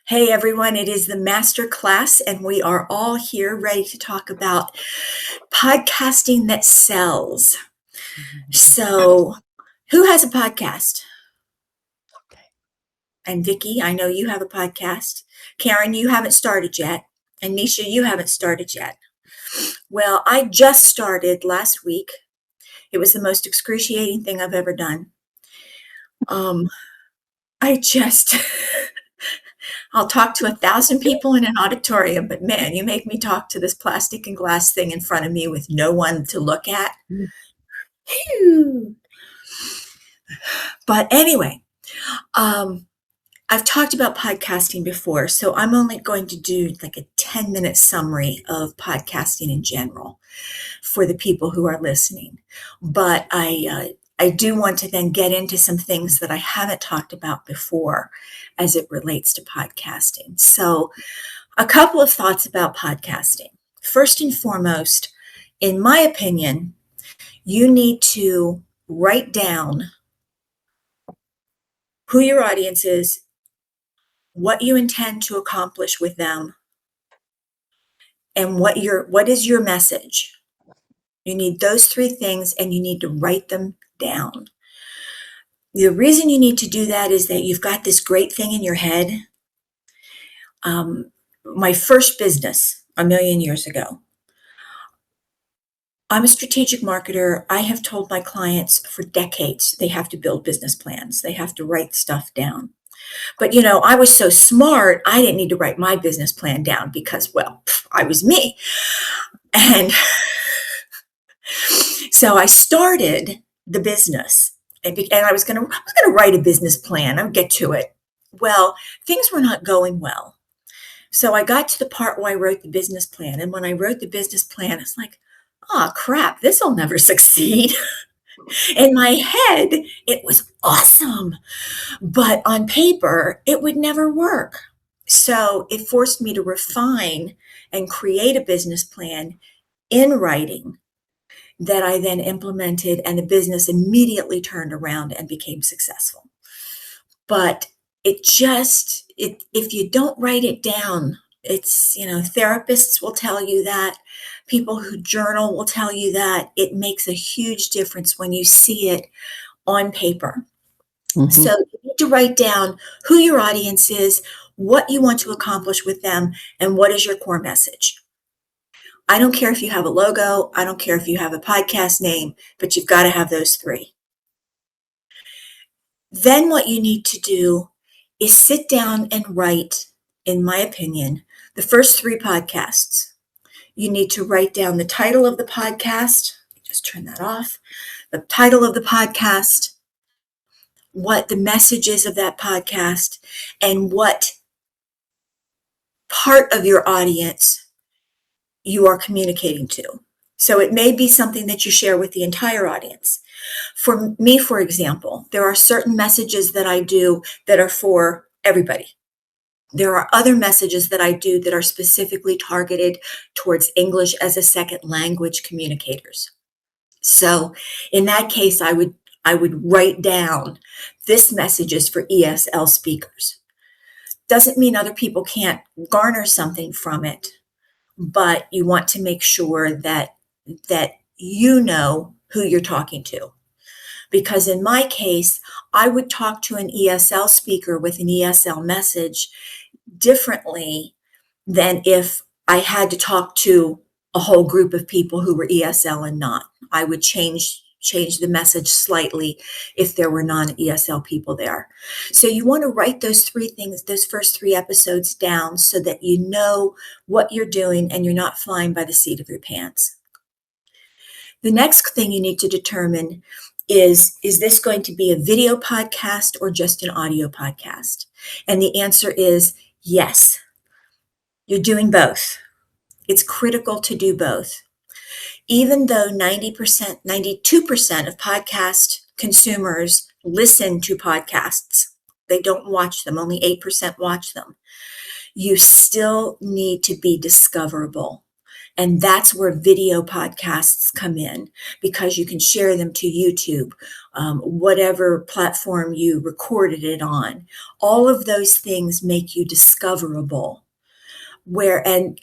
Hey everyone, it is the master class, and we are all here ready to talk about podcasting that sells. So, who has a podcast? And Vicky, I know you have a podcast. Karen, you haven't started yet. And Nisha, you haven't started yet. Well, I just started last week. It was the most excruciating thing I've ever done. Um, I just I'll talk to 1,000 people in an auditorium, but man, you make me talk to this plastic and glass thing in front of me with no one to look at. Phew. But anyway, um, I've talked about podcasting before, so I'm only going to do like a 10-minute summary of podcasting in general for the people who are listening. But I do want to then get into some things that I haven't talked about before as it relates to podcasting. So, a couple of thoughts about podcasting. First and foremost, in my opinion, you need to write down who your audience is, what you intend to accomplish with them, and what is your message. You need those three things and you need to write them down. The reason you need to do that is that you've got this great thing in your head. My first business a million years ago, I'm a strategic marketer. I have told my clients for decades they have to build business plans. They have to write stuff down. But I was so smart, I didn't need to write my business plan down because, well, I was me. And so I started the business, and I was going to write a business plan. I'll get to it. Well, things were not going well. So I got to the part where I wrote the business plan. And when I wrote the business plan, it's like, oh, crap, this will never succeed. In my head, it was awesome. But on paper, it would never work. So it forced me to refine and create a business plan in writing that I then implemented, and the business immediately turned around and became successful. But if you don't write it down, therapists will tell you that, people who journal will tell you that it makes a huge difference when you see it on paper. Mm-hmm. So you need to write down who your audience is, what you want to accomplish with them, and what is your core message. I don't care if you have a logo, I don't care if you have a podcast name, but you've got to have those three. Then what you need to do is sit down and write, in my opinion, the first three podcasts. You need to write down the title of the podcast. Just turn that off. The title of the podcast, what the message is of that podcast, and what part of your audience you are communicating to. So it may be something that you share with the entire audience. For me, for example, there are certain messages that I do that are for everybody. There are other messages that I do that are specifically targeted towards English as a second language communicators. So in that case, I would write down, this message is for ESL speakers. Doesn't mean other people can't garner something from it, but you want to make sure that you know who you're talking to. Because in my case, I would talk to an ESL speaker with an ESL message differently than if I had to talk to a whole group of people who were ESL and not. I would change the message slightly if there were non-ESL people there. So you want to write those three things, those first three episodes down, so that you know what you're doing and you're not flying by the seat of your pants. The next thing you need to determine is this going to be a video podcast or just an audio podcast? And the answer is yes. You're doing both. It's critical to do both. Even though 90%, 92% of podcast consumers listen to podcasts, they don't watch them, only 8% watch them. You still need to be discoverable. And that's where video podcasts come in, because you can share them to YouTube, whatever platform you recorded it on. All of those things make you discoverable. Whereas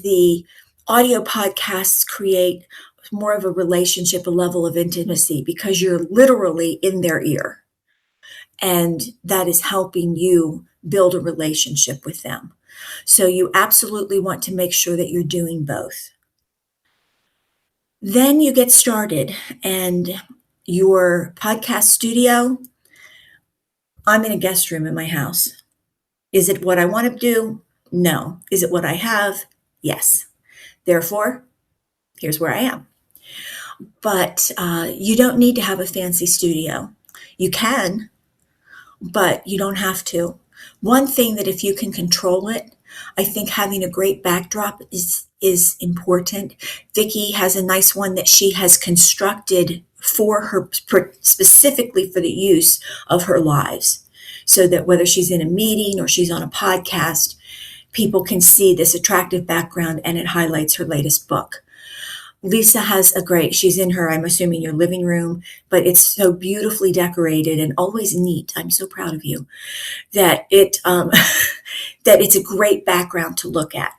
the audio podcasts create more of a relationship, a level of intimacy, because you're literally in their ear. And that is helping you build a relationship with them. So you absolutely want to make sure that you're doing both. Then you get started, and your podcast studio, I'm in a guest room in my house. Is it what I want to do? No. Is it what I have? Yes. Therefore, here's where I am. But you don't need to have a fancy studio. You can, but you don't have to. One thing that if you can control it, I think having a great backdrop is important. Vicki has a nice one that she has constructed for her, specifically for the use of her lives, so that whether she's in a meeting or she's on a podcast, people can see this attractive background, and it highlights her latest book. Lisa has she's in her, I'm assuming, your living room, but it's so beautifully decorated and always neat. I'm so proud of you that that it's a great background to look at.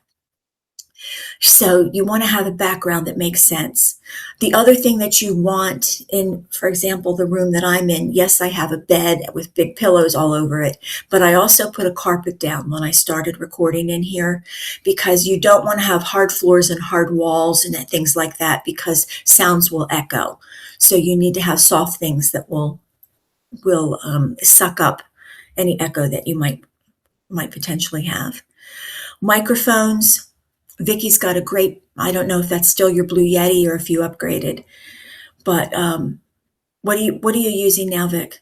So you want to have a background that makes sense. The other thing that you want in, for example, the room that I'm in, yes, I have a bed with big pillows all over it, but I also put a carpet down when I started recording in here, because you don't want to have hard floors and hard walls and things like that, because sounds will echo. So you need to have soft things that will suck up any echo that you might potentially have. Microphones. Vicki's got a great, I don't know if that's still your Blue Yeti or if you upgraded, but what are you using now, Vic?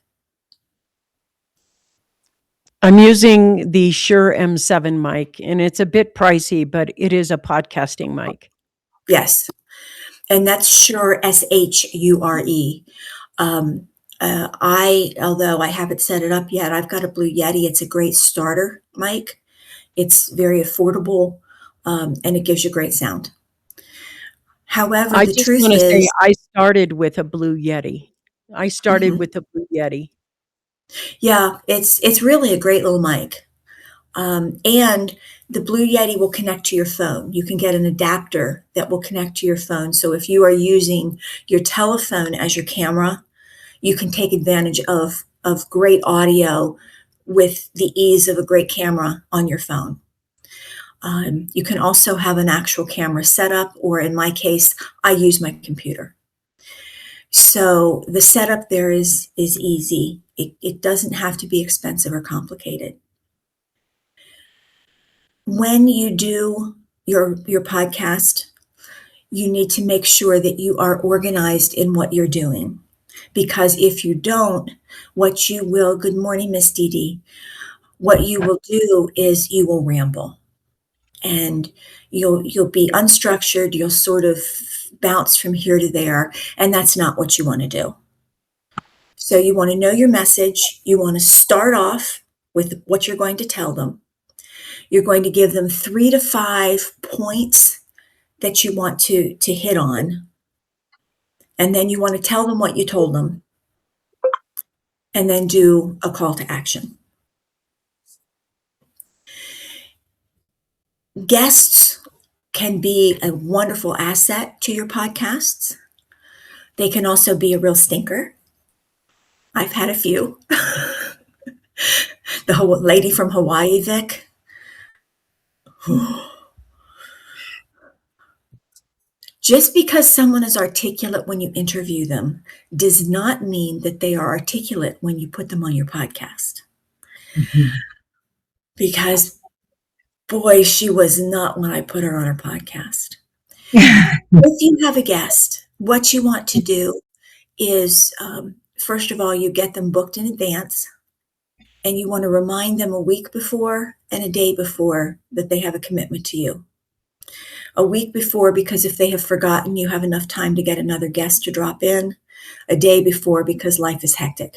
I'm using the Shure M7 mic, and it's a bit pricey, but it is a podcasting mic. Yes, and that's Shure, SHURE. Although I haven't set it up yet, I've got a Blue Yeti. It's a great starter mic. It's very affordable, and it gives you great sound. However, I the just truth want to say is, I started with a Blue Yeti. Yeah, it's really a great little mic. And the Blue Yeti will connect to your phone. You can get an adapter that will connect to your phone. So if you are using your telephone as your camera, you can take advantage of great audio with the ease of a great camera on your phone. You can also have an actual camera setup, or in my case, I use my computer. So the setup there is easy. It doesn't have to be expensive or complicated. When you do your podcast, you need to make sure that you are organized in what you're doing. Because if you don't, good morning, Miss Dee Dee, what you will do is you will ramble. And you'll be unstructured, you'll sort of bounce from here to there, and that's not what you want to do. So you want to know your message. You want to start off with what you're going to tell them. You're going to give them 3 to 5 points that you want to hit on. And then you want to tell them what you told them. And then do a call to action. Guests can be a wonderful asset to your podcasts. They can also be a real stinker. I've had a few. The lady from Hawaii, Vic. Just because someone is articulate when you interview them does not mean that they are articulate when you put them on your podcast. Mm-hmm. Because, boy, she was not when I put her on her podcast. If you have a guest, what you want to do is, first of all, you get them booked in advance, and you want to remind them a week before and a day before that they have a commitment to you. A week before, because if they have forgotten, you have enough time to get another guest to drop in. A day before, because life is hectic.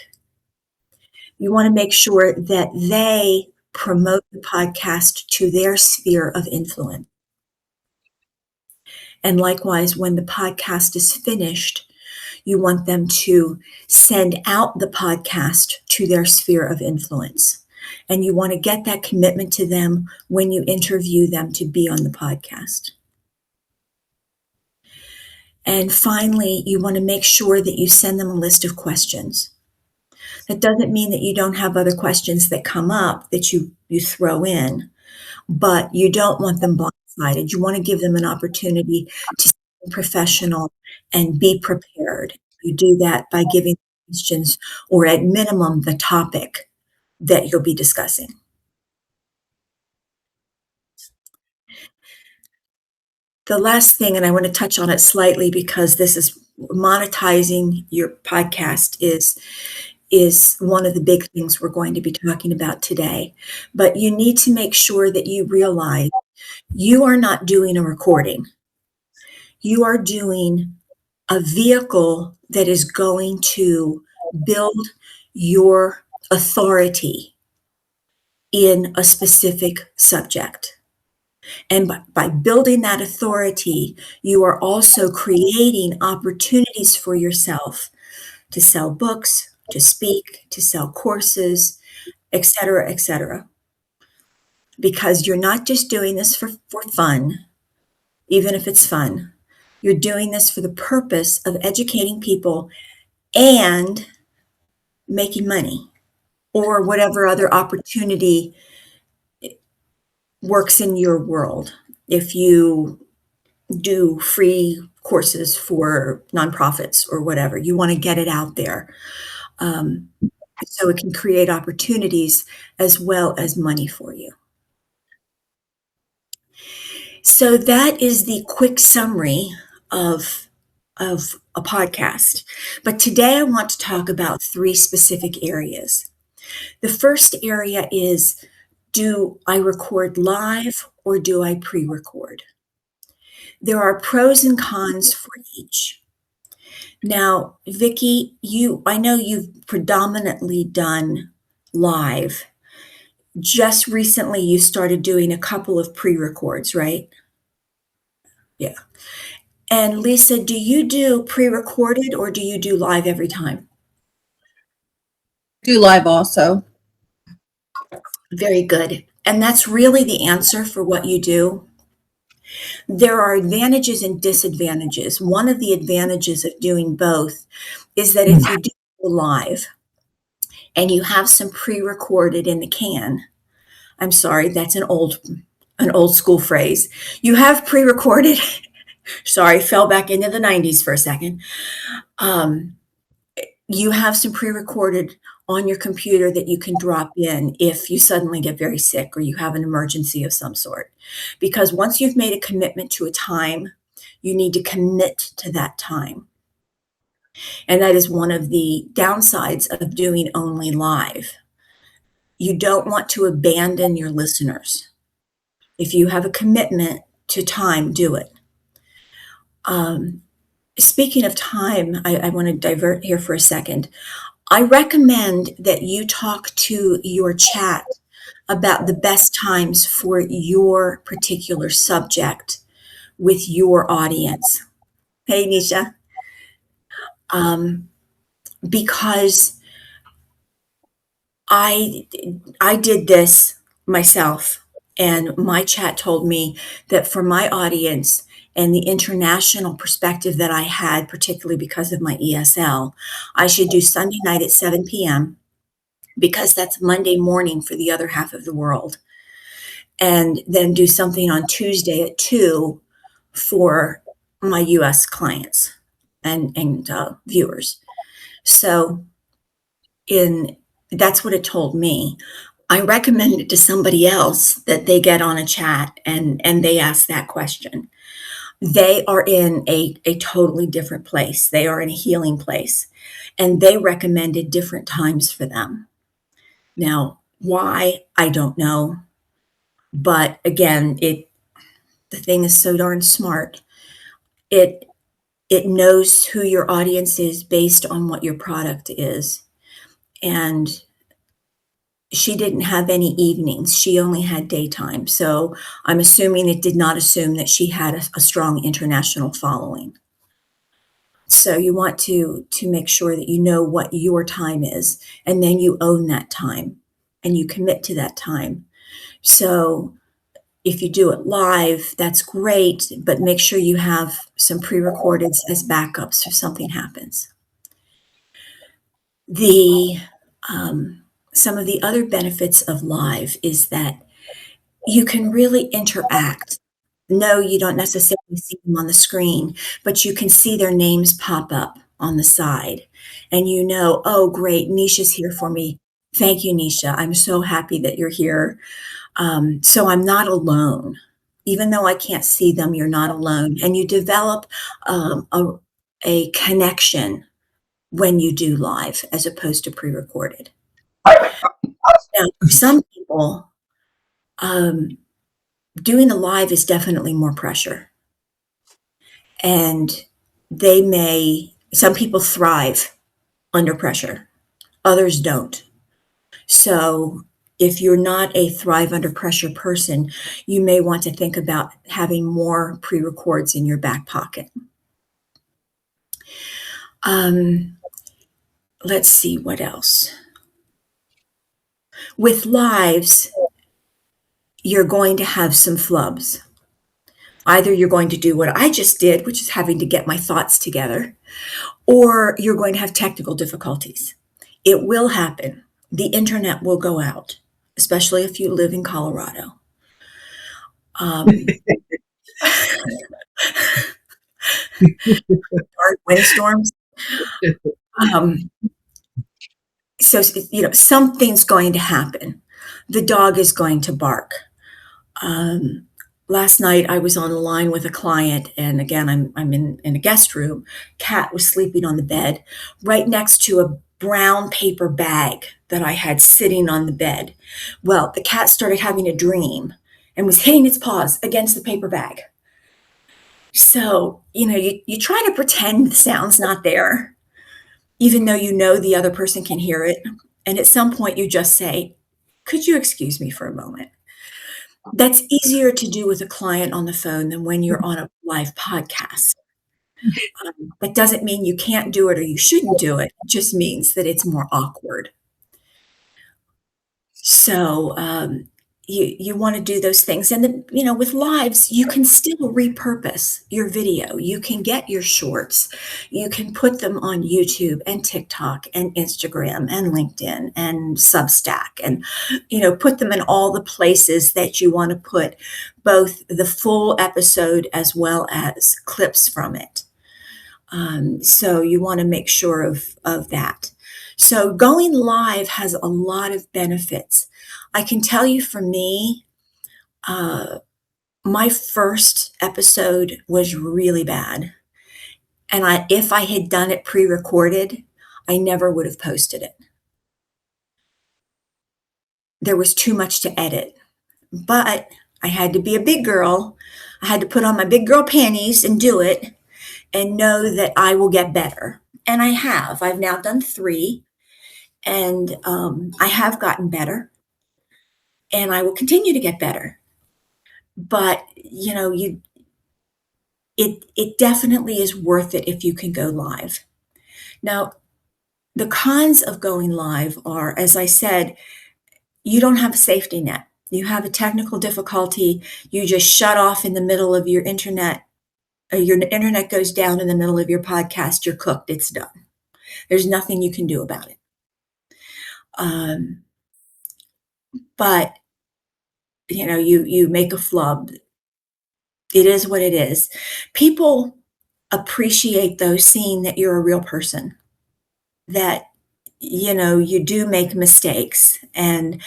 You want to make sure that they promote the podcast to their sphere of influence. And likewise, when the podcast is finished, you want them to send out the podcast to their sphere of influence. And you want to get that commitment to them when you interview them to be on the podcast. And finally, you want to make sure that you send them a list of questions. That doesn't mean that you don't have other questions that come up that you throw in, but you don't want them blindsided. You want to give them an opportunity to be professional and be prepared. You do that by giving questions, or at minimum, the topic that you'll be discussing. The last thing, and I want to touch on it slightly because this is monetizing your podcast is one of the big things we're going to be talking about today. But you need to make sure that you realize you are not doing a recording. You are doing a vehicle that is going to build your authority in a specific subject. And by building that authority, you are also creating opportunities for yourself to sell books, to speak, to sell courses, et cetera, because you're not just doing this for fun, even if it's fun. You're doing this for the purpose of educating people and making money, or whatever other opportunity works in your world. If you do free courses for nonprofits or whatever, you want to get it out there. So it can create opportunities as well as money for you. So that is the quick summary of a podcast. But today I want to talk about 3 specific areas. The first area is, do I record live or do I pre-record? There are pros and cons for each. Now, Vicki, I know you've predominantly done live. Just recently you started doing a couple of pre-records, right? Yeah. And Lisa, do you do pre-recorded or do you do live every time? Do live also. Very good. And that's really the answer for what you do. There are advantages and disadvantages. One of the advantages of doing both is that if you do live and you have some pre-recorded in the can, I'm sorry, that's an old school phrase. You have pre-recorded, sorry, fell back into the 90s for a second. You have some pre-recorded on your computer that you can drop in if you suddenly get very sick or you have an emergency of some sort. Because once you've made a commitment to a time, you need to commit to that time. And that is one of the downsides of doing only live. You don't want to abandon your listeners. If you have a commitment to time, do it. Speaking of time, I want to divert here for a second. I recommend that you talk to your chat about the best times for your particular subject with your audience. Hey, Nisha. Because I did this myself, and my chat told me that for my audience and the international perspective that I had, particularly because of my ESL, I should do Sunday night at 7 p.m. because that's Monday morning for the other half of the world. And then do something on Tuesday at 2 for my US clients and viewers. So that's what it told me. I recommend it to somebody else that they get on a chat and they ask that question. They are in a totally different place. They are in a healing place, and they recommended different times for them. Now, why, I don't know. But again, the thing is so darn smart. It knows who your audience is based on what your product is. And she didn't have any evenings. She only had daytime. So I'm assuming it did not assume that she had a strong international following. So you want to make sure that you know what your time is, and then you own that time and you commit to that time. So if you do it live, that's great, but make sure you have some pre-recordeds as backups if something happens. The some of the other benefits of live is that you can really interact. No, you don't necessarily see them on the screen, but you can see their names pop up on the side. And you know, oh, great, Nisha's here for me. Thank you, Nisha. I'm so happy that you're here. So I'm not alone. Even though I can't see them, you're not alone. And you develop a connection when you do live as opposed to pre-recorded. Now, for some people, doing the live is definitely more pressure. And some people thrive under pressure, others don't. So if you're not a thrive under pressure person, you may want to think about having more pre-records in your back pocket. Let's see what else. With lives, you're going to have some flubs. Either you're going to do what I just did, which is having to get my thoughts together, or you're going to have technical difficulties. It will happen. The internet will go out, especially if you live in Colorado. Dark windstorms. So, something's going to happen. The dog is going to bark. Last night I was on the line with a client, and again, I'm in a guest room. Cat was sleeping on the bed right next to a brown paper bag that I had sitting on the bed. Well, the cat started having a dream and was hitting its paws against the paper bag. So, you try to pretend the sound's not there, even though you know the other person can hear it. And at some point you just say, could you excuse me for a moment? That's easier to do with a client on the phone than when you're on a live podcast. That doesn't mean you can't do it or you shouldn't do it. It just means that it's more awkward. So you want to do those things. And then, with lives, you can still repurpose your video. You can get your shorts. You can put them on YouTube and TikTok and Instagram and LinkedIn and Substack and, put them in all the places that you want to put both the full episode as well as clips from it. So you want to make sure of that. So going live has a lot of benefits. I can tell you for me, my first episode was really bad. And if I had done it pre-recorded, I never would have posted it. There was too much to edit. But I had to be a big girl. I had to put on my big girl panties and do it and know that I will get better. And I have. I've now done 3, and I have gotten better, and I will continue to get better. But it definitely is worth it if you can go live. Now, the cons of going live are, as I said, you don't have a safety net. You have a technical difficulty. You just shut off in the middle of your internet. Your internet goes down in the middle of your podcast. You're cooked. It's done. There's nothing you can do about it. But you make a flub. It is what it is. People appreciate though seeing that you're a real person, that you do make mistakes and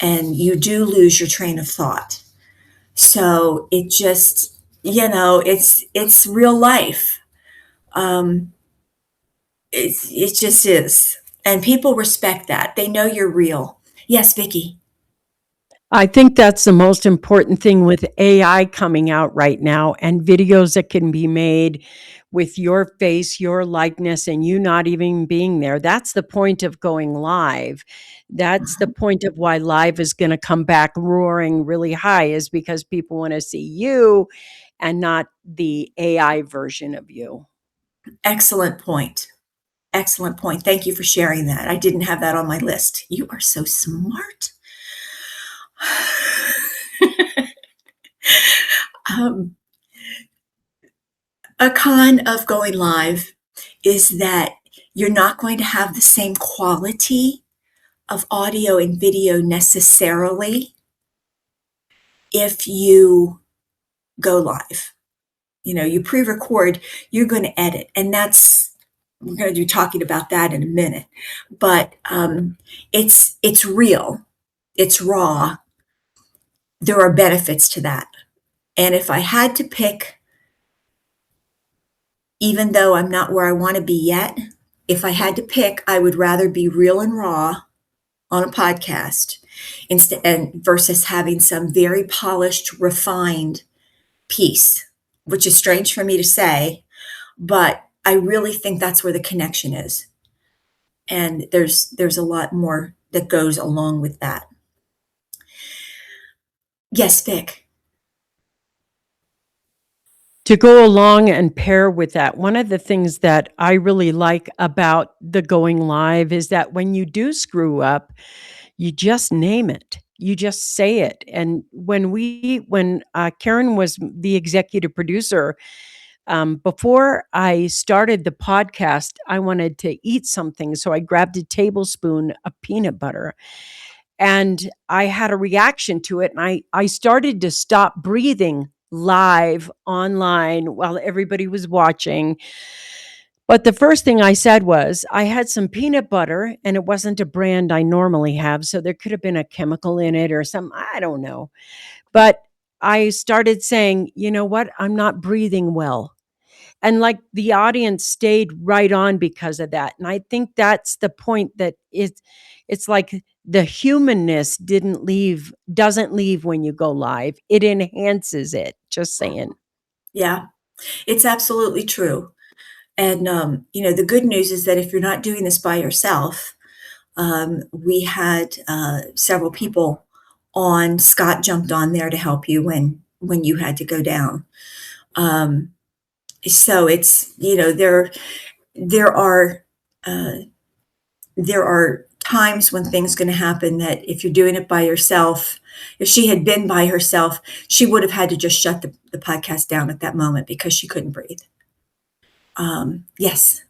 you do lose your train of thought. So it just, it's real life. It just is. And people respect that. They know you're real. Yes, Vicki. I think that's the most important thing with AI coming out right now and videos that can be made with your face, your likeness, and you not even being there. That's the point of going live. That's the point of why live is going to come back roaring really high, is because people want to see you and not the AI version of you. Excellent point. Excellent point. Thank you for sharing that. I didn't have that on my list. You are so smart. um, a con of going live is that you're not going to have the same quality of audio and video necessarily if you go live. You know, you pre-record, you're going to edit, and we're going to be talking about that in a minute. But it's real, it's raw. There are benefits to that. And if I had to pick, even though I'm not where I want to be yet, if I had to pick, I would rather be real and raw on a podcast versus having some very polished, refined piece, which is strange for me to say, but I really think that's where the connection is. And there's a lot more that goes along with that. Yes, Vic. To go along and pair with that, one of the things that I really like about the going live is that when you do screw up, you just name it. You just say it. And when Karen was the executive producer, before I started the podcast, I wanted to eat something. So I grabbed a tablespoon of peanut butter and I had a reaction to it. And I started to stop breathing live online while everybody was watching. But the first thing I said was, I had some peanut butter and it wasn't a brand I normally have. So there could have been a chemical in it or something. I don't know. But I started saying, you know what? I'm not breathing well. And like the audience stayed right on because of that. And I think that's the point, that it's like the humanness doesn't leave when you go live. It enhances it. Just saying. Yeah, it's absolutely true. And, the good news is that if you're not doing this by yourself, we had several people on. Scott jumped on there to help you when you had to go down. So it's, there are uh, there are times when things going to happen that if you're doing it by yourself, if she had been by herself, she would have had to just shut the podcast down at that moment because she couldn't breathe. Yes.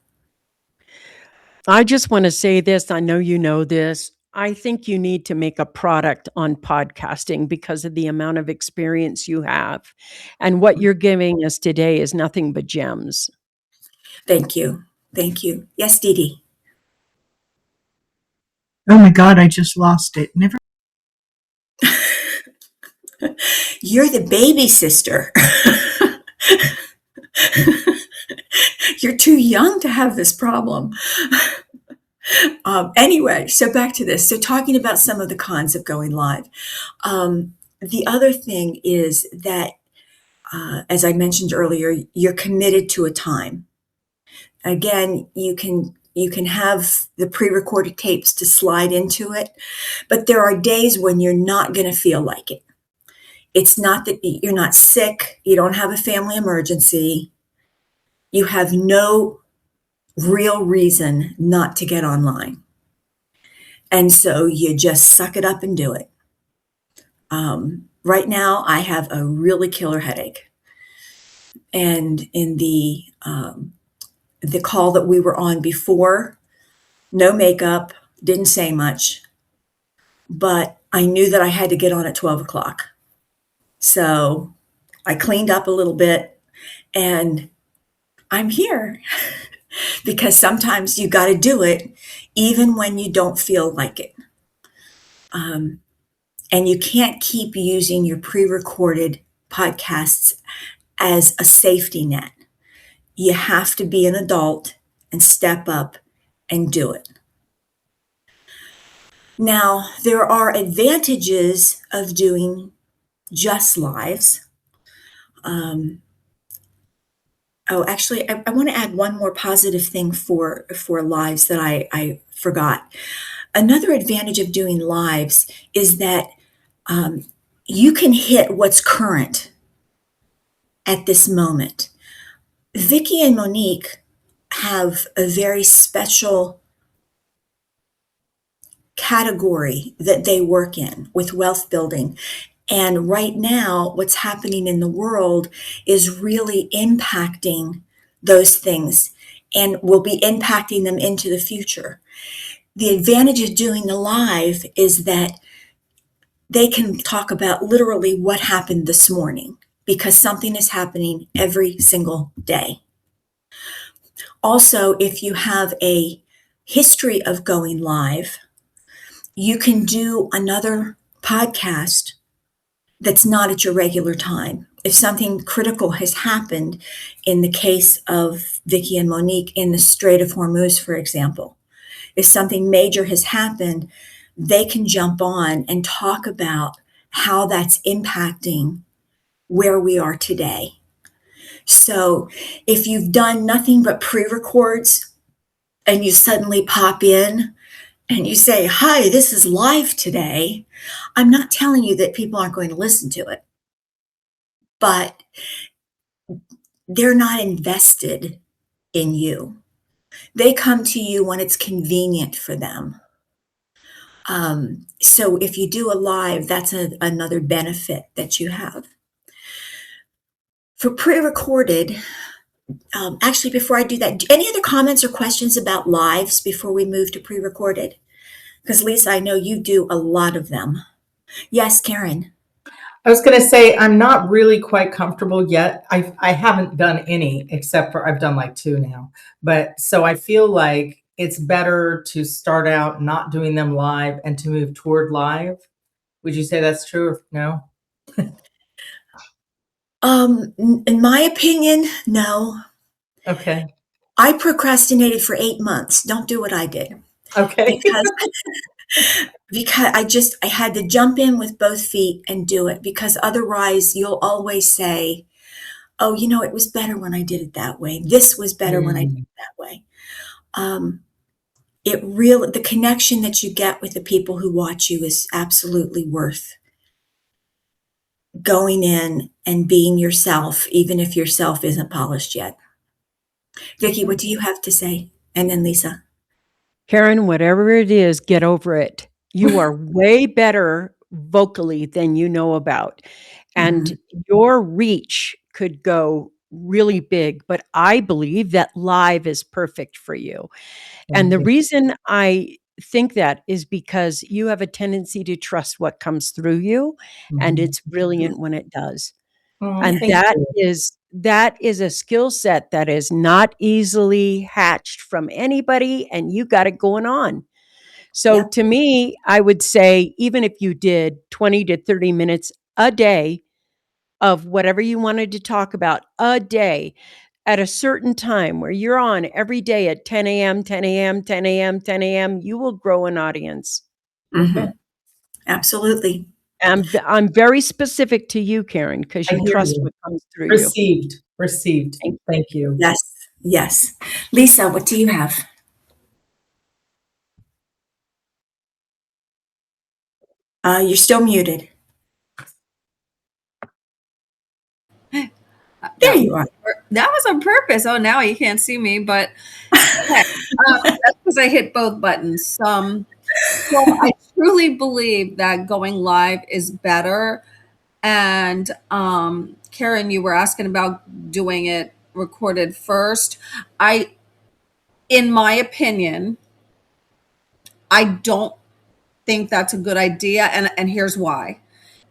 I just want to say this. I know you know this. I think you need to make a product on podcasting because of the amount of experience you have. And what you're giving us today is nothing but gems. Thank you. Thank you. Yes, Dee Dee. Oh my God, I just lost it. Never. You're the baby sister. You're too young to have this problem. Anyway, so back to this. So talking about some of the cons of going live. The other thing is that, as I mentioned earlier, you're committed to a time. Again, you can have the pre-recorded tapes to slide into it, but there are days when you're not going to feel like it. It's not that you're not sick, you don't have a family emergency, you have no real reason not to get online. And so you just suck it up and do it. Right now, I have a really killer headache. And in the call that we were on before, no makeup, didn't say much, but I knew that I had to get on at 12 o'clock. So I cleaned up a little bit and I'm here because sometimes you got to do it even when you don't feel like it. And you can't keep using your pre-recorded podcasts as a safety net. You have to be an adult and step up and do it. Now, there are advantages of doing just lives. Oh, actually, I want to add one more positive thing for lives that I forgot. Another advantage of doing lives is that um, you can hit what's current at this moment. Vicky and Monique have a very special category that they work in with wealth building. And right now, what's happening in the world is really impacting those things and will be impacting them into the future. The advantage of doing the live is that they can talk about literally what happened this morning because something is happening every single day. Also, if you have a history of going live, you can do another podcast that's not at your regular time. If something critical has happened in the case of Vicky and Monique in the Strait of Hormuz, for example, if something major has happened, they can jump on and talk about how that's impacting where we are today. So if you've done nothing but pre-records and you suddenly pop in and you say, hi, this is live today, I'm not telling you that people aren't going to listen to it, but they're not invested in you. They come to you when it's convenient for them. So if you do a live, that's another benefit that you have. For pre-recorded, actually, before I do that, any other comments or questions about lives before we move to pre-recorded? Because Lisa, I know you do a lot of them. Yes, Karen. I was going to say, I'm not really quite comfortable yet. I haven't done any except for I've done like 2 now. But so I feel like it's better to start out not doing them live and to move toward live. Would you say that's true or no? In my opinion, no. Okay. I procrastinated for 8 months. Don't do what I did. Okay. Because I had to jump in with both feet and do it, because otherwise you'll always say, oh, it was better when I did it that way. This was better when I did it that way. The connection that you get with the people who watch you is absolutely worth going in and being yourself, even if yourself isn't polished yet. Vicki, what do you have to say? And then Lisa. Karen, whatever it is, get over it. You are way better vocally than you know about. And your reach could go really big, but I believe that live is perfect for you. And the reason I think that is because you have a tendency to trust what comes through you, and it's brilliant when it does. And that is a skill set that is not easily hatched from anybody, and you got it going on. So Yep. to me, I would say even if you did 20 to 30 minutes a day of whatever you wanted to talk about a day at a certain time where you're on every day at 10 a.m., 10 a.m., 10 a.m., 10 a.m., you will grow an audience. Absolutely. I'm very specific to you, Karen, because I you hear trust you. what comes through you. Received. Thank you. Yes. Lisa, what do you have? You're still muted. There you are. That was on purpose. Oh, now you can't see me, but okay. That's because I hit both buttons. So I truly believe that going live is better. And Karen, you were asking about doing it recorded first. In my opinion, I don't think that's a good idea. And here's why.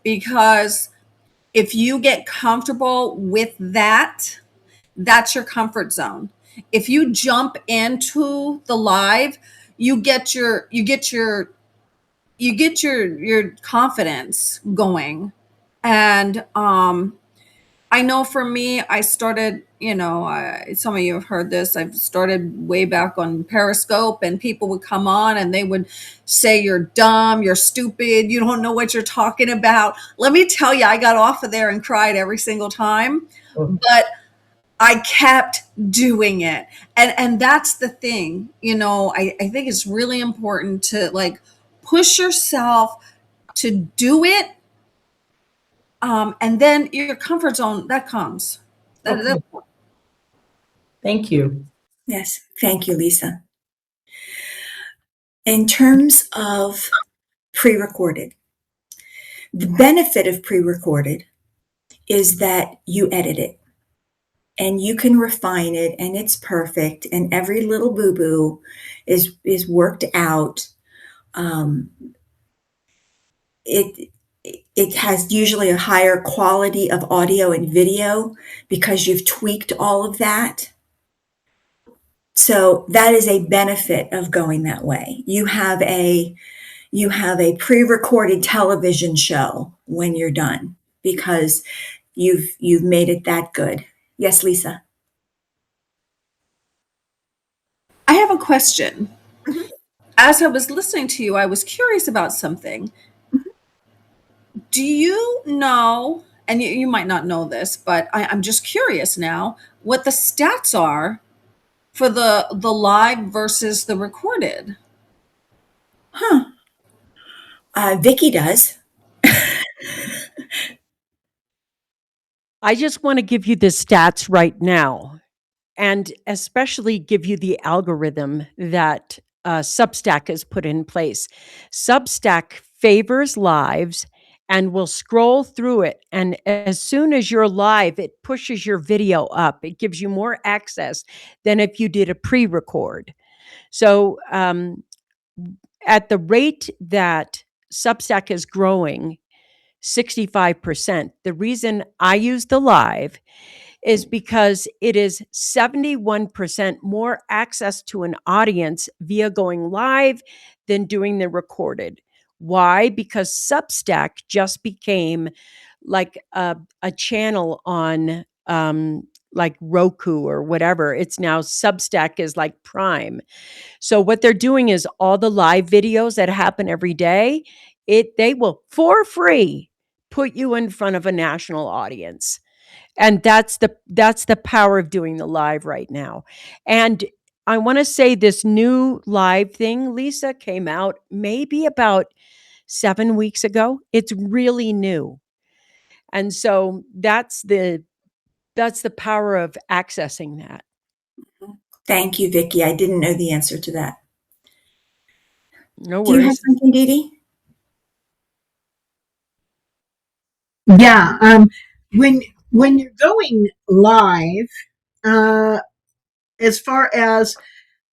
Because if you get comfortable with that, that's your comfort zone. If you jump into the live, you get your confidence going. And I know for me, I started, some of you have heard this. I've started way back on Periscope, and people would come on and they would say, you're dumb, you're stupid, you don't know what you're talking about. Let me tell you, I got off of there and cried every single time. But I kept doing it. And that's the thing, I think it's really important to like push yourself to do it. And then your comfort zone that comes. Okay. Thank you. Yes. Thank you, Lisa. In terms of pre-recorded, the benefit of pre-recorded is that you edit it and you can refine it and it's perfect and every little boo-boo is worked out. It has usually a higher quality of audio and video because you've tweaked all of that. So that is a benefit of going that way. You have a pre-recorded television show when you're done because you've made it that good. Yes, Lisa. I have a question. Mhm. As I was listening to you, I was curious about something. Do you know, and you might not know this, but I'm just curious now, what the stats are for the live versus the recorded? Huh. Vicky does. I just want to give you the stats right now, and especially give you the algorithm that Substack has put in place. Substack favors lives and will scroll through it. And as soon as you're live, it pushes your video up. It gives you more access than if you did a pre record. So, at the rate that Substack is growing, 65%, the reason I use the live is because it is 71% more access to an audience via going live than doing the recorded. Why? Because Substack just became like a channel on like Roku or whatever. It's now Substack is like Prime. So what they're doing is all the live videos that happen every day, they will for free put you in front of a national audience. And that's the power of doing the live right now. And I want to say this new live thing, Lisa, came out maybe about 7 weeks ago. It's really new. And so that's the power of accessing that. Thank you, Vicky. I didn't know the answer to that. No Do you have worries. something, Dee Dee? Yeah. When you're going live, uh, as far as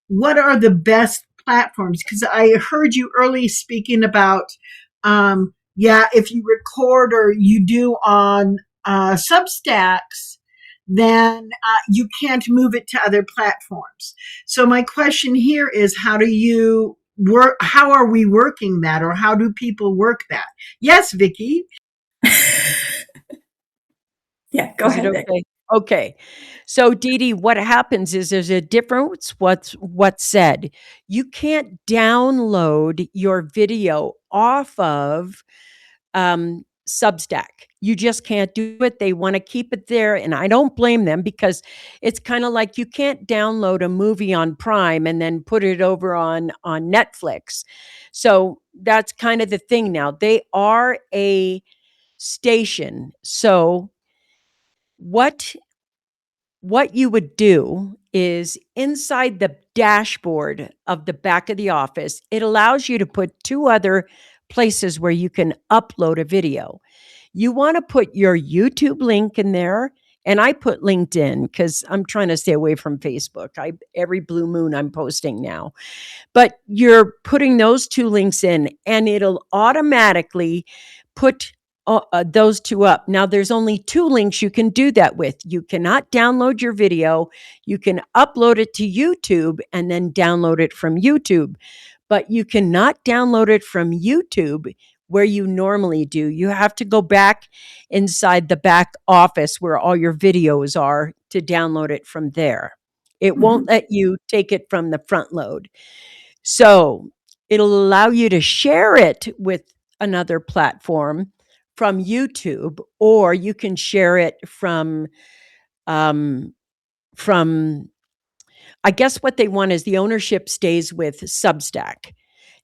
what are the best platforms? Because I heard you early speaking about, yeah, if you record or you do on Substacks, then you can't move it to other platforms. So my question here is, how do you work? How are we working that, or how do people work that? Yes, Vicky. Yeah, go Is it ahead, Vic. okay? Okay. So Dee Dee, what happens is there's a difference what's said. You can't download your video off of Substack. You just can't do it. They want to keep it there. And I don't blame them because it's kind of like you can't download a movie on Prime and then put it over on Netflix. So that's kind of the thing now. They are a station. So what you would do is inside the dashboard of the back of the office, it allows you to put two other places where you can upload a video. You want to put your YouTube link in there. And I put LinkedIn because I'm trying to stay away from Facebook. Every blue moon I'm posting now. But you're putting those two links in and it'll automatically put those two up. Now, there's only two links you can do that with. You cannot download your video. You can upload it to YouTube and then download it from YouTube. But you cannot download it from YouTube where you normally do. You have to go back inside the back office where all your videos are to download it from there. It won't let you take it from the front load. So it'll allow you to share it with another platform from YouTube, or you can share it from from, I guess what they want is the ownership stays with Substack.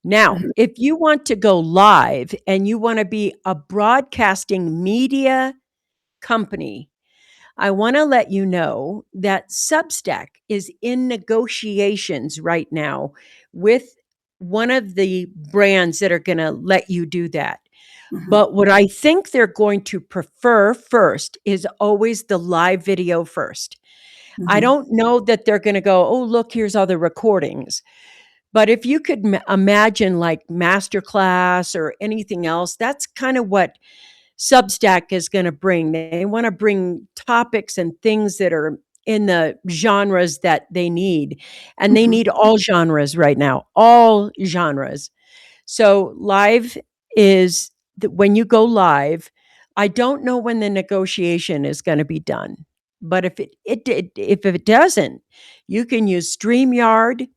Now, Mhm. if you want to go live and you want to be a broadcasting media company, I want to let you know that Substack is in negotiations right now with one of the brands that are going to let you do that. Mhm. But what I think they're going to prefer first is always the live video first. I Mhm. don't know that they're going to go, oh, look, here's all the recordings. But if you could imagine like masterclass or anything else, that's kind of what Substack is going to bring. They want to bring topics and things that are in the genres that they need. And they Mhm. need all genres right now, all genres. So live is when you go live, I don't know when the negotiation is going to be done. But if it doesn't, you can use StreamYard,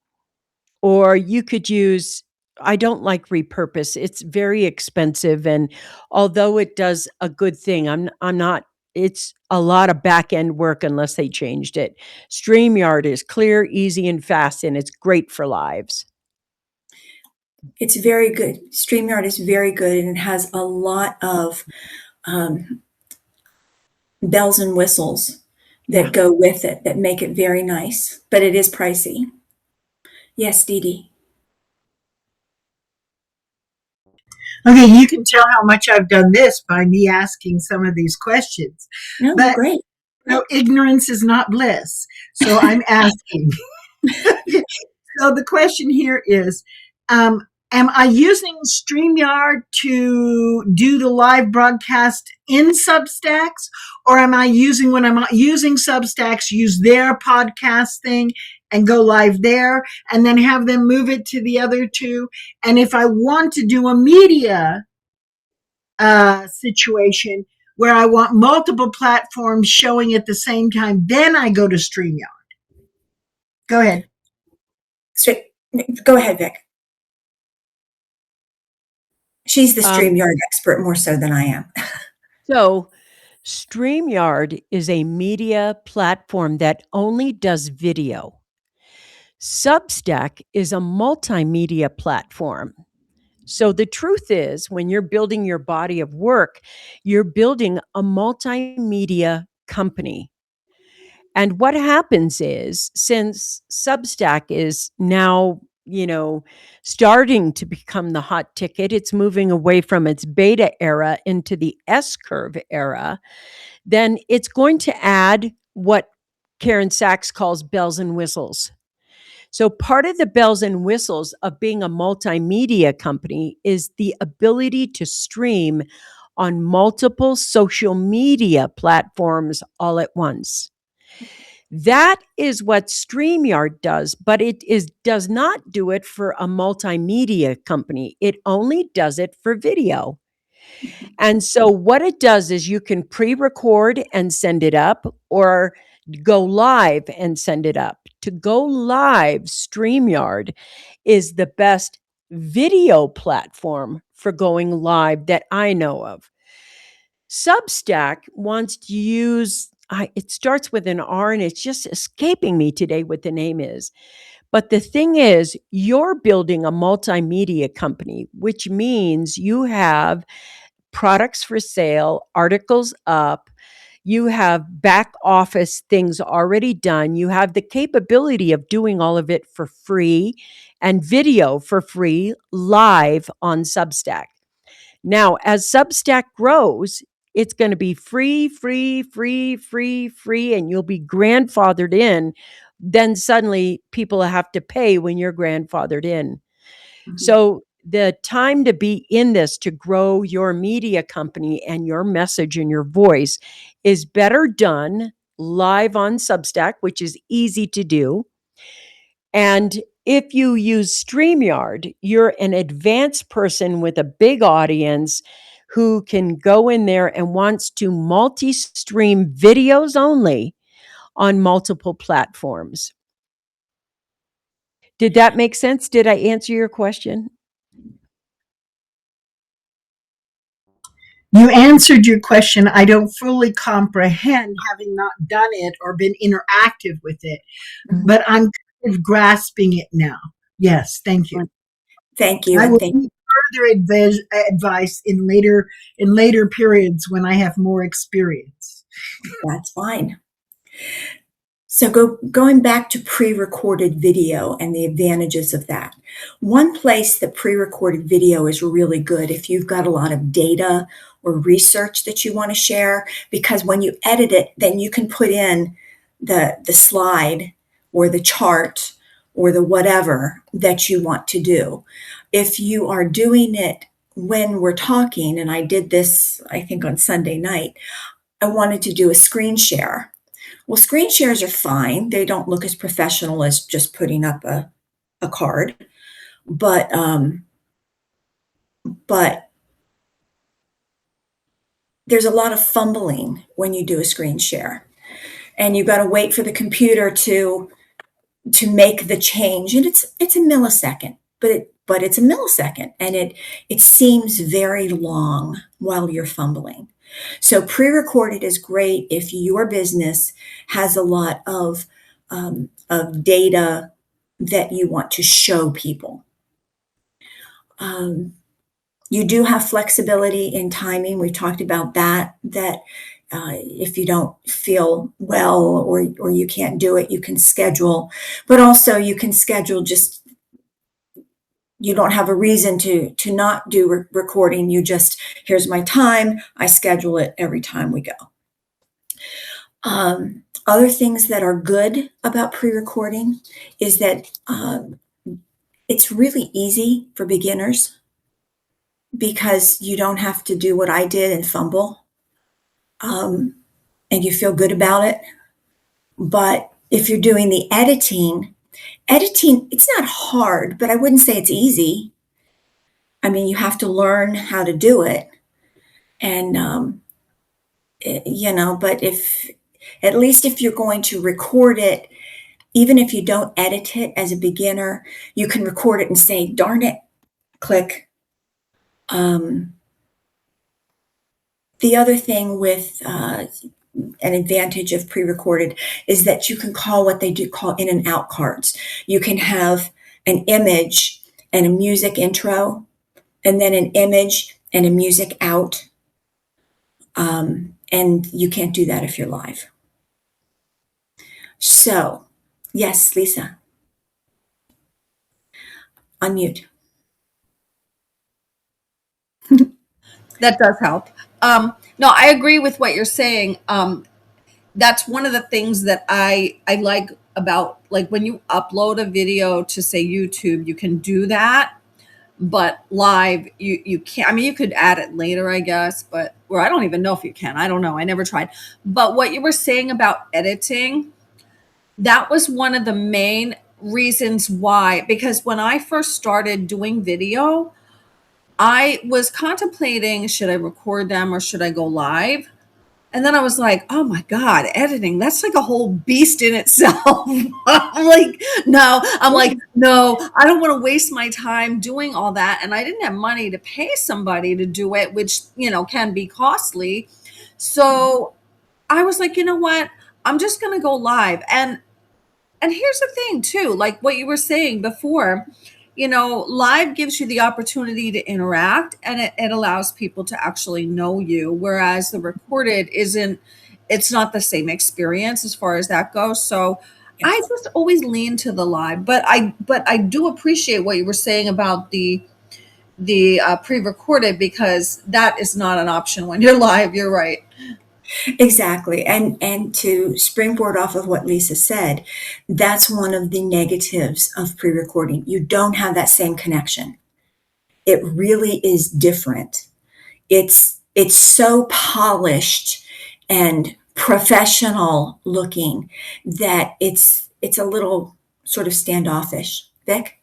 or you could use, I don't like Repurpose. It's very expensive, and although it does a good thing, I'm not, it's a lot of back end work unless they changed it. StreamYard is clear, easy, and fast, and it's great for lives. It's very good. StreamYard is very good, and it has a lot of um, bells and whistles Yeah. that go with it that make it very nice, but it is pricey. Yes, Dee Dee. Okay, you can tell how much I've done this by me asking some of these questions. No, But great. ignorance is not bliss. So I'm asking. So the question here is, am I using StreamYard to do the live broadcast in Substacks? Or am I using, when I'm using Substacks, use their podcast thing and go live there and then have them move it to the other two? And if I want to do a media situation where I want multiple platforms showing at the same time, then I go to StreamYard. Go ahead. Straight, go ahead, Vic. She's the Um, StreamYard expert more so than I am. so StreamYard is a media platform that only does video. Substack is a multimedia platform. So the truth is, when you're building your body of work, you're building a multimedia company. And what happens is, since Substack is now, starting to become the hot ticket, it's moving away from its beta era into the S curve era, then it's going to add what Karen Sachs calls bells and whistles. So, part of the bells and whistles of being a multimedia company is the ability to stream on multiple social media platforms all at once. That is what StreamYard does, but does not do it for a multimedia company. It only does it for video. And so what it does is you can pre-record and send it up, or go live and send it up. To go live, StreamYard is the best video platform for going live that I know of. Substack wants to use, it starts with an R and it's just escaping me today what the name is. But the thing is, you're building a multimedia company, which means you have products for sale, articles up, you have back office things already done, you have the capability of doing all of it for free and video for free live on Substack. Now, as Substack grows, it's going to be free, free, free, free, free, and you'll be grandfathered in. Then suddenly people have to pay when you're grandfathered in. Mhm. So the time to be in this, to grow your media company and your message and your voice, is better done live on Substack, which is easy to do. And if you use StreamYard, you're an advanced person with a big audience who can go in there and wants to multi-stream videos only on multiple platforms. Did that make sense? Did I answer your question? You answered your question. I don't fully comprehend, having not done it or been interactive with it, but I'm kind of grasping it now. Yes, thank you. Thank you. I And will thank need further advice in later periods when I have more experience. That's fine. So going back to pre-recorded video and the advantages of that. One place that pre-recorded video is really good if you've got a lot of data or research that you want to share, because when you edit it, then you can put in the slide or the chart or the whatever that you want to do. If you are doing it when we're talking, and I did this, I think on Sunday night, I wanted to do a screen share. Well, screen shares are fine. They don't look as professional as just putting up a card, but but there's a lot of fumbling when you do a screen share, and you've got to wait for the computer to make the change, and it's a millisecond, but it's a millisecond, and it seems very long while you're fumbling. So pre-recorded is great if your business has a lot of data that you want to show people. You do have flexibility in timing. We talked about that if you don't feel well or you can't do it, you can schedule. But also you can schedule just, you don't have a reason to not do recording. You just, here's my time. I schedule it every time we go. Other things that are good about pre-recording is that it's really easy for beginners because you don't have to do what I did and fumble, and you feel good about it. But if you're doing the editing, it's not hard, but I wouldn't say it's easy. I mean, you have to learn how to do it. And, but at least if you're going to record it, even if you don't edit it as a beginner, you can record it and say, darn it, click. The other thing with an advantage of pre-recorded is that you can call what they do call in and out cards. You can have an image and a music intro, and then an image and a music out. And you can't do that if you're live. So, yes, Lisa. Unmute. That does help. No, I agree with what you're saying. That's one of the things that I like about, like, when you upload a video to, say, YouTube, you can do that, but live you can't. I mean, you could add it later, I guess, but or I don't even know if you can. I don't know. I never tried. But what you were saying about editing, that was one of the main reasons why, because when I first started doing video, I was contemplating, should I record them or should I go live? And then I was like, oh my God, editing, that's like a whole beast in itself. I'm like, no, I don't want to waste my time doing all that. And I didn't have money to pay somebody to do it, which, can be costly. So I was like, you know what? I'm just going to go live. And here's the thing too, like what you were saying before, live gives you the opportunity to interact, and it allows people to actually know you. Whereas the recorded it's not the same experience as far as that goes. So Yes. I just always lean to the live, but I do appreciate what you were saying about the pre-recorded, because that is not an option when you're live. You're right. Exactly. And to springboard off of what Lisa said, that's one of the negatives of pre-recording. You don't have that same connection. It really is different. It's so polished and professional looking that it's a little sort of standoffish. Vic?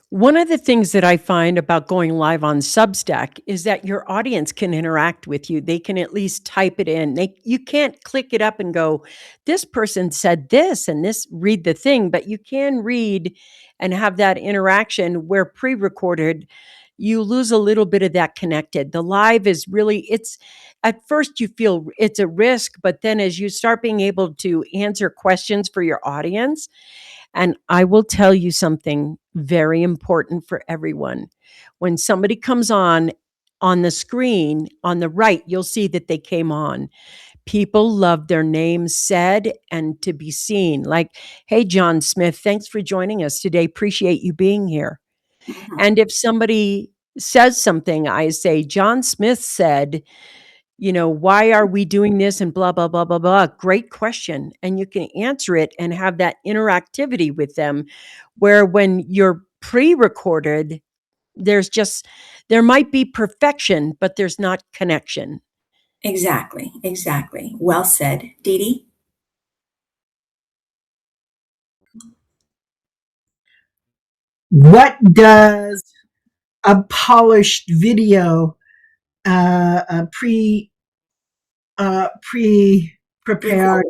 One of the things that I find about going live on Substack is that your audience can interact with you. They can at least type it in. You can't click it up and go, this person said this and this, read the thing, but you can read and have that interaction where pre-recorded, you lose a little bit of that connected. The live is really, it's at first you feel it's a risk, but then as you start being able to answer questions for your audience, and I will tell you something very important for everyone. When somebody comes on the screen on the right, you'll see that they came on. People love their names said and to be seen. Like, hey, John Smith, thanks for joining us today. Appreciate you being here. Mhm. And if somebody says something, I say, John Smith said, why are we doing this and blah, blah, blah, blah, blah. Great question. And you can answer it and have that interactivity with them where when you're pre-recorded, there might be perfection, but there's not connection. Exactly, exactly. Well said. Dee Dee? What does a polished video, a pre-prepared,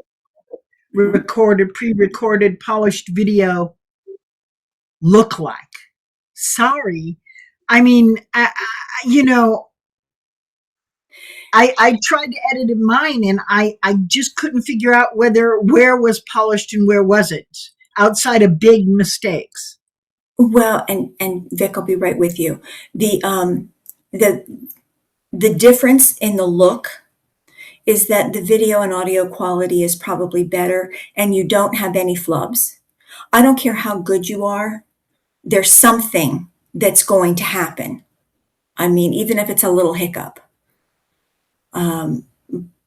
pre-recorded, polished video look like? Sorry, I mean, you know, I tried to edit in mine, and I just couldn't figure out where was polished and where wasn't, outside of big mistakes. Well, and Vic, I'll be right with you. The the difference in the look is that the video and audio quality is probably better, and you don't have any flubs. I don't care how good you are, there's something that's going to happen. I mean, even if it's a little hiccup.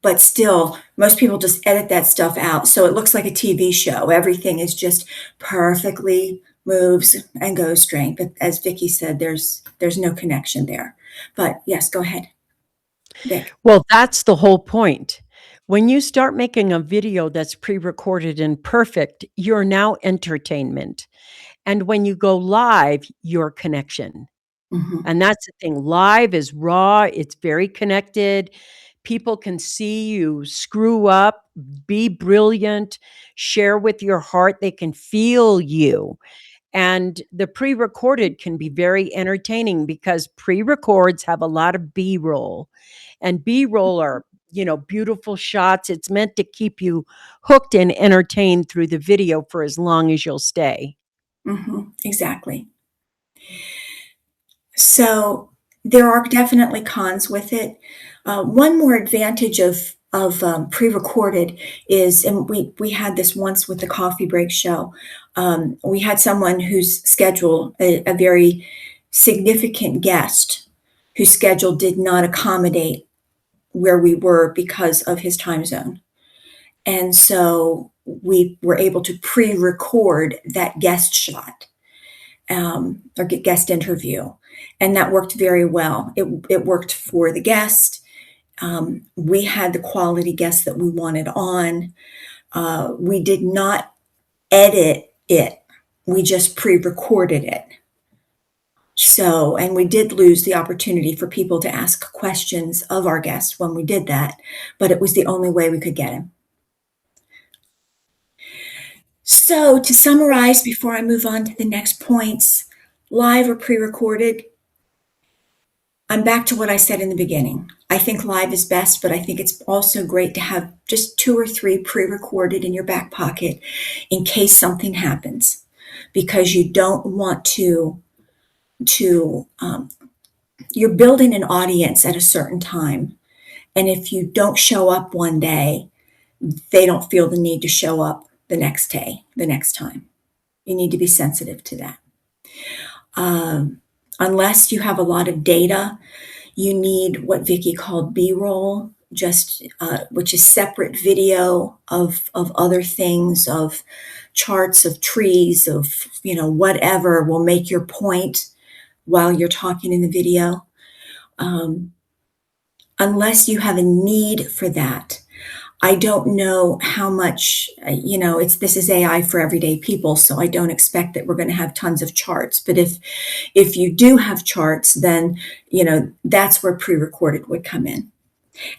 But still, most people just edit that stuff out. So it looks like a TV show. Everything is just perfectly moves and goes straight. But as Vicky said, there's no connection there. But yes, go ahead, Vic. Well, that's the whole point. When you start making a video that's pre-recorded and perfect, you're now entertainment. And when you go live, you're connection. Mhm. And that's the thing. Live is raw, it's very connected. People can see you screw up, be brilliant, share with your heart. They can feel you. And the pre recorded can be very entertaining because pre records have a lot of B roll. And B roll are, beautiful shots. It's meant to keep you hooked and entertained through the video for as long as you'll stay. Exactly. So there are definitely cons with it. One more advantage of pre-recorded is, and we had this once with the coffee break show. We had someone whose schedule, a very significant guest, whose schedule did not accommodate where we were because of his time zone. And so we were able to pre-record that guest shot, or guest interview. And that worked very well. It worked for the guest. We had the quality guests that we wanted on. We did not edit it. We just pre-recorded it. So, and we did lose the opportunity for people to ask questions of our guests when we did that, but it was the only way we could get him. So, to summarize before I move on to the next points, live or pre-recorded, I'm back to what I said in the beginning. I think live is best, but I think it's also great to have just 2 or 3 pre-recorded in your back pocket in case something happens, because you don't want to you're building an audience at a certain time. And if you don't show up one day, they don't feel the need to show up the next day, the next time. You need to be sensitive to that. Unless you have a lot of data, you need what Vicky called B-roll, which is separate video of other things, of charts of trees, of whatever will make your point while you're talking in the video. Unless you have a need for that, I don't know how much, this is AI for everyday people, so I don't expect that we're going to have tons of charts. But if you do have charts, then, that's where pre-recorded would come in.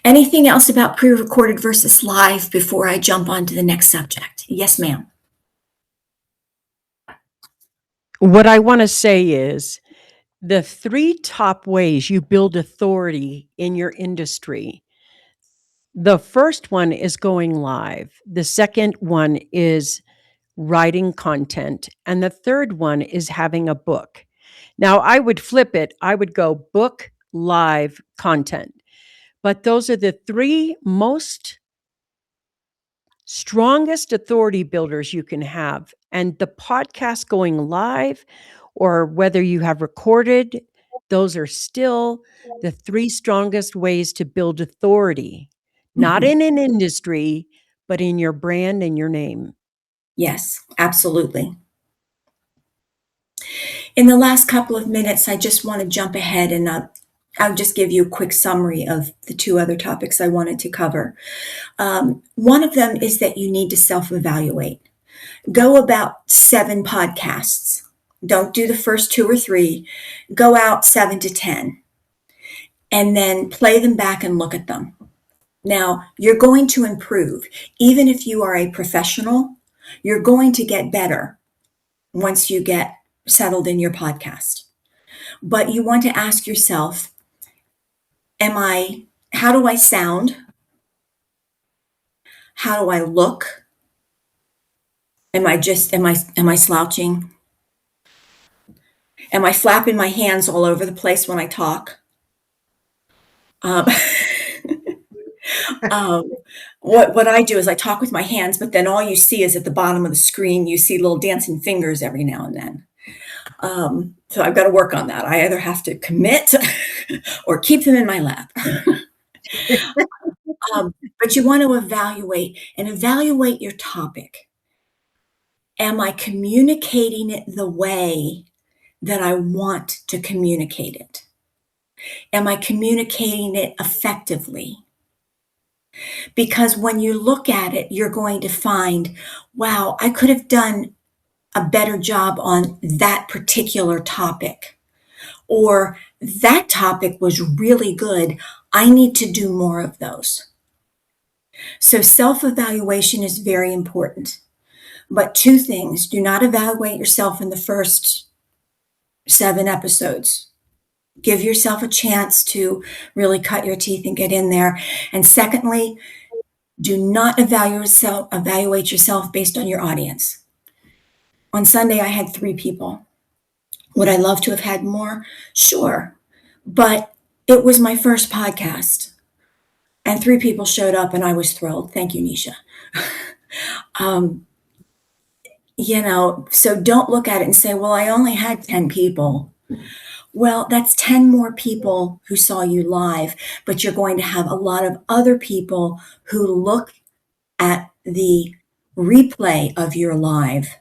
Anything else about pre-recorded versus live before I jump on to the next subject? Yes, ma'am. What I want to say is The 3 top ways you build authority in your industry. The first one is going live. The second one is writing content. And the third one is having a book. Now, I would flip it. I would go book, live, content. But those are the 3 most strongest authority builders you can have. And the podcast going live, or whether you have recorded, those are still the 3 strongest ways to build authority, not Mhm. in an industry, but in your brand and your name. Yes, absolutely. In the last couple of minutes, I just want to jump ahead and I'll just give you a quick summary of the 2 other topics I wanted to cover. One of them is that you need to self-evaluate. Go about 7 podcasts. Don't do the first 2 or 3. Go out 7 to 10 and then play them back and look at them. Now, you're going to improve. Even if you are a professional, you're going to get better once you get settled in your podcast. But you want to ask yourself, how do I sound? How do I look? Am I slouching? Am I flapping my hands all over the place when I talk? Um, what I do is I talk with my hands, but then all you see is at the bottom of the screen, you see little dancing fingers every now and then. So I've got to work on that. I either have to commit or keep them in my lap. But you want to evaluate your topic. Am I communicating it the way that I want to communicate it? Am I communicating it effectively? Because when you look at it, you're going to find, wow, I could have done a better job on that particular topic. Or that topic was really good. I need to do more of those. So self-evaluation is very important. But 2 things, do not evaluate yourself in the first 7 episodes. Give yourself a chance to really cut your teeth and get in there. And secondly, do not evaluate yourself based on your audience. On Sunday, I had 3 people. Would I love to have had more? Sure. But it was my first podcast. And 3 people showed up and I was thrilled. Thank you, Nisha. So don't look at it and say, well, I only had 10 people. Well, that's 10 more people who saw you live, but you're going to have a lot of other people who look at the replay of your live.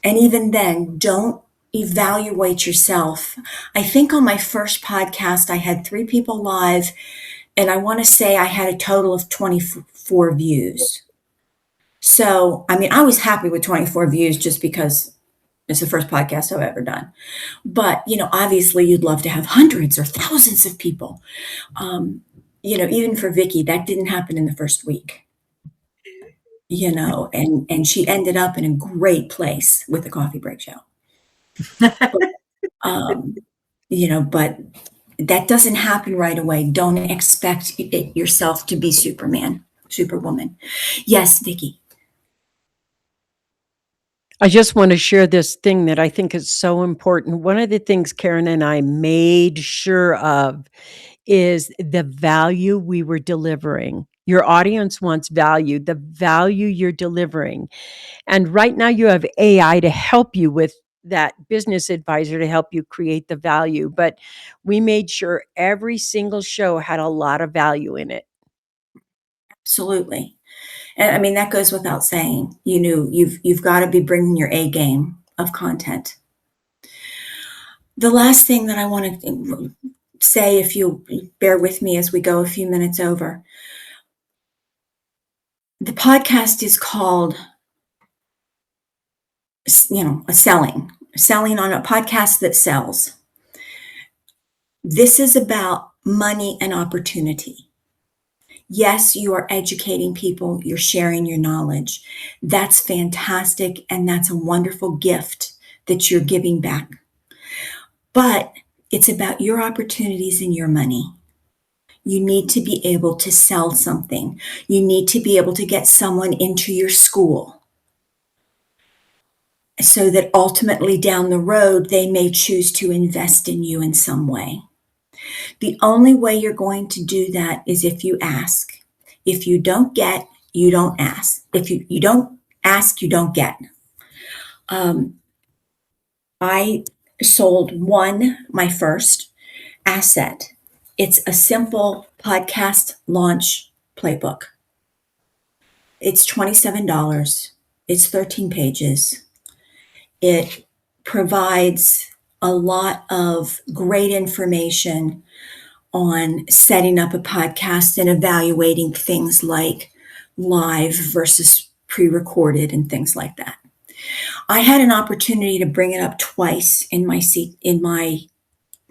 And even then, don't evaluate yourself. I think on my first podcast, I had 3 people live, and I want to say I had a total of 24 views. So, I was happy with 24 views just because it's the first podcast I've ever done. But, obviously you'd love to have hundreds or thousands of people. Even for Vicky, that didn't happen in the first week. And she ended up in a great place with the Coffee Break Show. But that doesn't happen right away. Don't expect yourself to be Superman, Superwoman. Yes, Vicky. I just want to share this thing that I think is so important. One of the things Karen and I made sure of is the value we were delivering. Your audience wants value, the value you're delivering. And right now you have AI to help you with that, business advisor to help you create the value. But we made sure every single show had a lot of value in it. Absolutely. And that goes without saying. You've got to be bringing your A game of content. The last thing that I want to say, if you bear with me as we go a few minutes over, the podcast is called, selling on a podcast that sells. This is about money and opportunity. Yes, you are educating people, you're sharing your knowledge. That's fantastic, and that's a wonderful gift that you're giving back. But it's about your opportunities and your money. You need to be able to sell something. You need to be able to get someone into your school so that ultimately down the road, they may choose to invest in you in some way. The only way you're going to do that is if you ask. If you don't get, you don't ask. If you don't ask, you don't get. I sold my first asset. It's a simple podcast launch playbook. It's $27. It's 13 pages. It provides a lot of great information on setting up a podcast and evaluating things like live versus pre-recorded and things like that. I had an opportunity to bring it up twice in my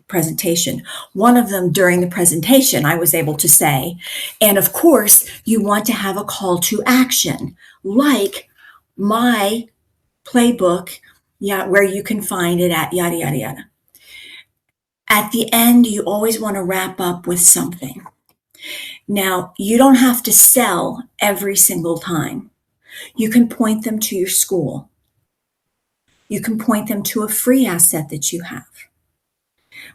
presentation. One of them during the presentation, I was able to say, and of course, you want to have a call to action, like my playbook, where you can find it at yada, yada, yada. At the end, you always want to wrap up with something. Now, you don't have to sell every single time. You can point them to your school. You can point them to a free asset that you have.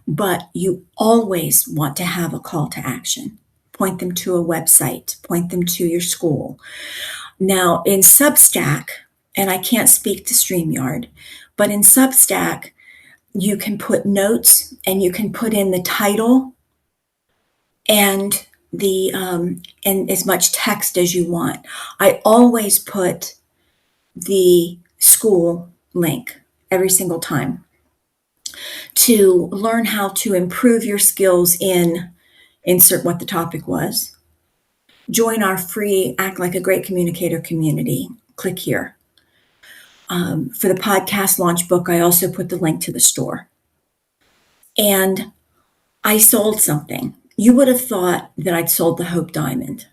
But you always want to have a call to action. Point them to a website. Point them to your school. Now, in Substack, and I can't speak to StreamYard, but in Substack, you can put notes and you can put in the title and and as much text as you want. I always put the school link every single time to learn how to improve your skills in insert what the topic was. Join our free Act Like a Great Communicator community. Click here. For the podcast launch book, I also put the link to the store. And I sold something. You would have thought that I'd sold the Hope Diamond.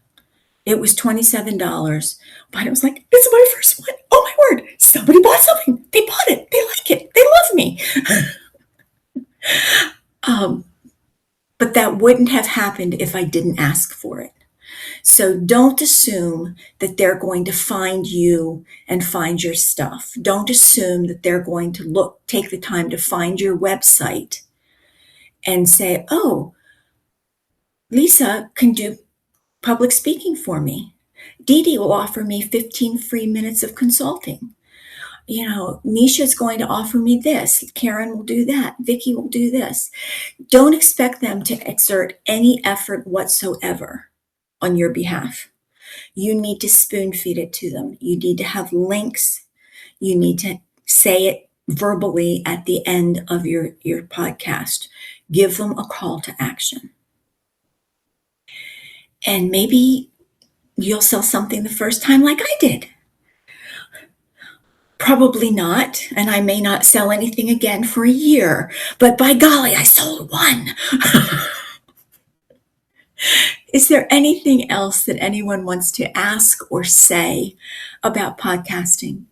It was $27, but it was like, it's my first one. Oh my word, somebody bought something. They bought it. They like it. They love me. But that wouldn't have happened if I didn't ask for it. So don't assume that they're going to find you and find your stuff. Don't assume that they're going to take the time to find your website and say, oh, Lisa can do public speaking for me. Dee Dee will offer me 15 free minutes of consulting. Nisha's going to offer me this. Karen will do that. Vicki will do this. Don't expect them to exert any effort whatsoever on your behalf. You need to spoon feed it to them. You need to have links. You need to say it verbally at the end of your podcast. Give them a call to action. And maybe you'll sell something the first time like I did. Probably not, and I may not sell anything again for a year, but by golly, I sold one. Is there anything else that anyone wants to ask or say about podcasting?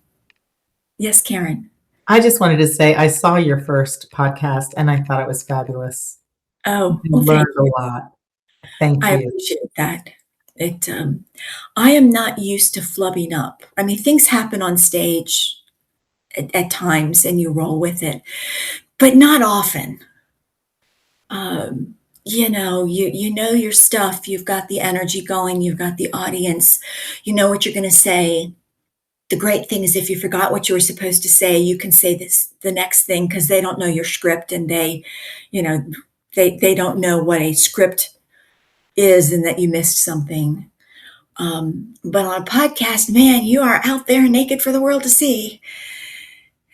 Yes, Karen. I just wanted to say I saw your first podcast and I thought it was fabulous. Oh, I well, learned thank you. a lot. Thank I you. appreciate that. I am not used to flubbing up. I mean, things happen on stage at times and you roll with it, but not often. You know your stuff. You've got the energy going. You've got the audience. You know what you're going to say. The great thing is if you forgot what you were supposed to say, you can say the next thing because they don't know your script and they don't know what a script is and that you missed something. But on a podcast, man, you are out there naked for the world to see.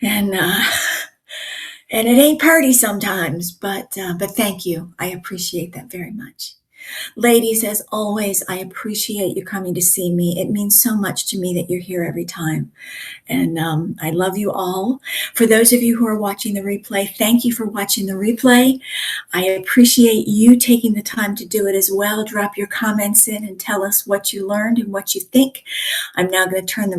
And it ain't pretty sometimes, but thank you. I appreciate that very much. Ladies, as always, I appreciate you coming to see me. It means so much to me that you're here every time. And I love you all. For those of you who are watching the replay, thank you for watching the replay. I appreciate you taking the time to do it as well. Drop your comments in and tell us what you learned and what you think. I'm now going to turn the